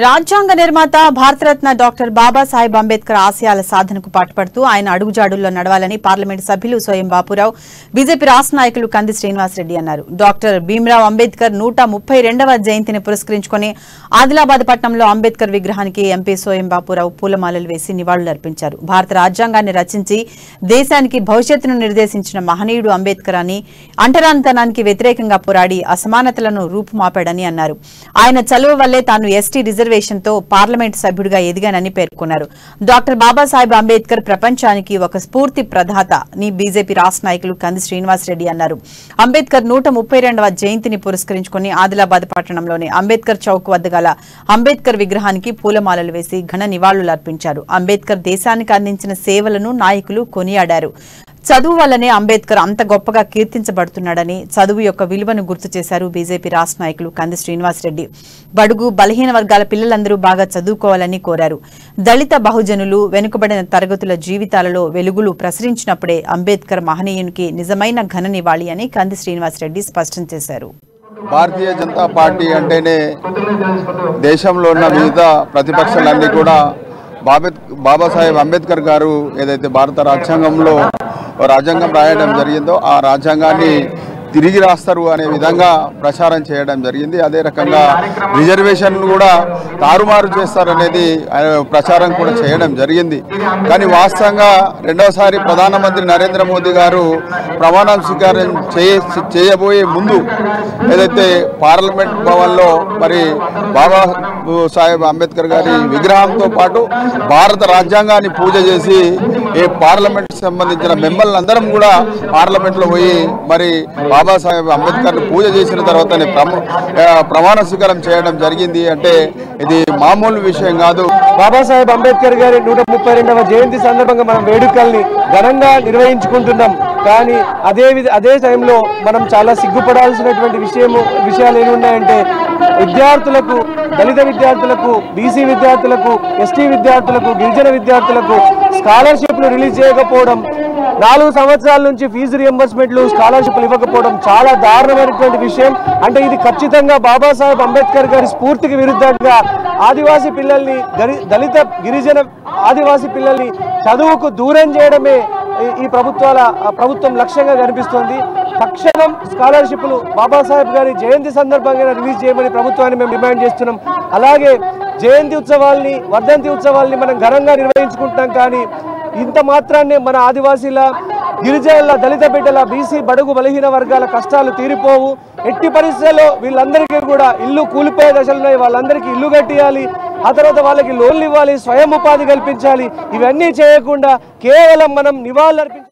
రాజ్యాంగ నిర్మాత భారతరత్న డాక్టర్ బాబాసాహెబ్ అంబేద్కర్ ఆశయాల సాధనకు పాటుపడుతూ ఆయన అడుగుజాడుల్లో నడవాలని పార్లమెంటు సభ్యులు సోయం బాపురావు బీజేపీ రాష్ట్ర నాయకులు కంది శ్రీనివాసరెడ్డి అన్నారు. డాక్టర్ భీమ్రావ్ అంబేద్కర్ 132వ జయంతిని పురస్కరించుకుని ఆదిలాబాద్ పట్టణంలో అంబేద్కర్ విగ్రహానికి ఎంపీ సోయం బాపురావు పూలమాలలు వేసి నివాళులర్పించారు. భారత రాజ్యాంగాన్ని రచించి దేశానికి భవిష్యత్తును నిర్దేశించిన మహనీయుడు అంబేద్కర్ అని అంటరానితనానికి వ్యతిరేకంగా పోరాడి అసమానతలను రూపుమాపాడని అన్నారు. ఆయన చలువ వల్లే తాను ఎస్టీ రిజర్వేషన్తో పార్లమెంటు సభ్యుడిగా ఎదిగానని పేర్కొన్నారు. డాక్టర్ బాబాసాహెబ్ అంబేద్కర్ ప్రపంచానికి ఒక స్ఫూర్తి ప్రదాత అని బీజేపీ రాష్ట్ర నాయకులు కంది శ్రీనివాసరెడ్డి అన్నారు. అంబేద్కర్ 132వ జయంతిని పురస్కరించుకుని ఆదిలాబాద్ పట్టణంలోని అంబేద్కర్ చౌక్ వద్ద గల అంబేద్కర్ విగ్రహానికి పూలమాలలు వేసి ఘన నివాళులర్పించారు. అంబేద్కర్ దేశానికి అందించిన సేవలను నాయకులు కొనియాడారు. చదువు వల్లనే అంబేద్కర్ అంత గొప్పగా కీర్తించబడుతున్నాడని, చదువు యొక్క విలువను గుర్తు చేశారు బీజేపీ రాష్ట్ర నాయకులు కంది శ్రీనివాసరెడ్డి. బడుగు బలహీన వర్గాల పిల్లలందరూ బాగా చదువుకోవాలని కోరారు. దళిత బహుజనులు వెనుకబడిన తరగతుల జీవితాలలో వెలుగులు ప్రసరించినప్పుడే అంబేద్కర్ మహనీయునికి నిజమైన ఘన నివాళి అని కంది శ్రీనివాసరెడ్డి స్పష్టం చేశారు. భారతీయ జనతా పార్టీ అంటేనే దేశంలో ఉన్న వివిధ ప్రతిపక్షాలన్నీ కూడా బాబాసాహెబ్ అంబేద్కర్ గారు ఏదైతే భారత రాజ్యాంగం రాయడం జరిగిందో ఆ రాజ్యాంగాన్ని తిరిగి రాస్తారు అనే విధంగా ప్రచారం చేయడం జరిగింది. అదే రకంగా రిజర్వేషన్ కూడా తారుమారు చేస్తారనేది ప్రచారం కూడా చేయడం జరిగింది. కానీ వాస్తవంగా రెండవసారి ప్రధానమంత్రి నరేంద్ర మోదీ గారు ప్రమాణ స్వీకారం చేయబోయే ముందు ఏదైతే పార్లమెంట్ భవన్లో మరి బాబాసాహెబ్ అంబేద్కర్ గారి విగ్రహంతో పాటు భారత రాజ్యాంగాన్ని పూజ చేసి ఈ పార్లమెంట్ సంబంధించిన మెంబర్లందరం కూడా పార్లమెంట్లో పోయి మరి బాబాసాహెబ్ అంబేద్కర్ పూజ చేసిన తర్వాతనే ప్రమాణ స్వీకారం చేయడం జరిగింది. అంటే ఇది మామూలు విషయం కాదు. బాబాసాహెబ్ అంబేద్కర్ గారి 132వ జయంతి సందర్భంగా మనం వేడుకల్ని ఘనంగా నిర్వహించుకుంటున్నాం. కానీ అదే టైంలో మనం చాలా సిగ్గుపడాల్సినటువంటి విషయాలు ఏమున్నాయంటే, విద్యార్థులకు, దళిత విద్యార్థులకు, బీసీ విద్యార్థులకు, ఎస్టీ విద్యార్థులకు, గిరిజన విద్యార్థులకు స్కాలర్షిప్లు రిలీజ్ చేయకపోవడం, 4 సంవత్సరాల నుంచి ఫీజు రియంబర్స్మెంట్లు, స్కాలర్షిప్లు ఇవ్వకపోవడం చాలా దారుణమైనటువంటి విషయం. అంటే ఇది ఖచ్చితంగా బాబాసాహెబ్ అంబేద్కర్ గారి స్ఫూర్తికి విరుద్ధంగా ఆదివాసీ పిల్లల్ని, దళిత గిరిజన ఆదివాసీ పిల్లల్ని చదువుకు దూరం చేయడమే ఈ ప్రభుత్వం లక్ష్యంగా కనిపిస్తోంది. తక్షణం స్కాలర్షిప్లు బాబాసాహెబ్ గారి జయంతి సందర్భంగా రిలీజ్ చేయమని ప్రభుత్వాన్ని మేము డిమాండ్ చేస్తున్నాం. అలాగే జయంతి ఉత్సవాల్ని, వర్ధంతి ఉత్సవాల్ని మనం ఘనంగా నిర్వహించుకుంటాం. కానీ ఇంత మాత్రాన్ని మన ఆదివాసీల, గిరిజనుల, దళిత బిడ్డల, బీసీ బడుగు బలహీన వర్గాల కష్టాలు తీరిపోవు. ఎట్టి పరిస్థితుల్లో వీళ్ళందరికీ కూడా ఇల్లు కూలిపోయే దశలు ఉన్నాయి. వాళ్ళందరికీ ఇల్లు కట్టియాలి, ఆ తర్వాత వాళ్ళకి లోన్లు ఇవ్వాలి, స్వయం ఉపాధి కల్పించాలి. ఇవన్నీ చేయకుండా కేవలం మనం నివాళులర్పించాలి.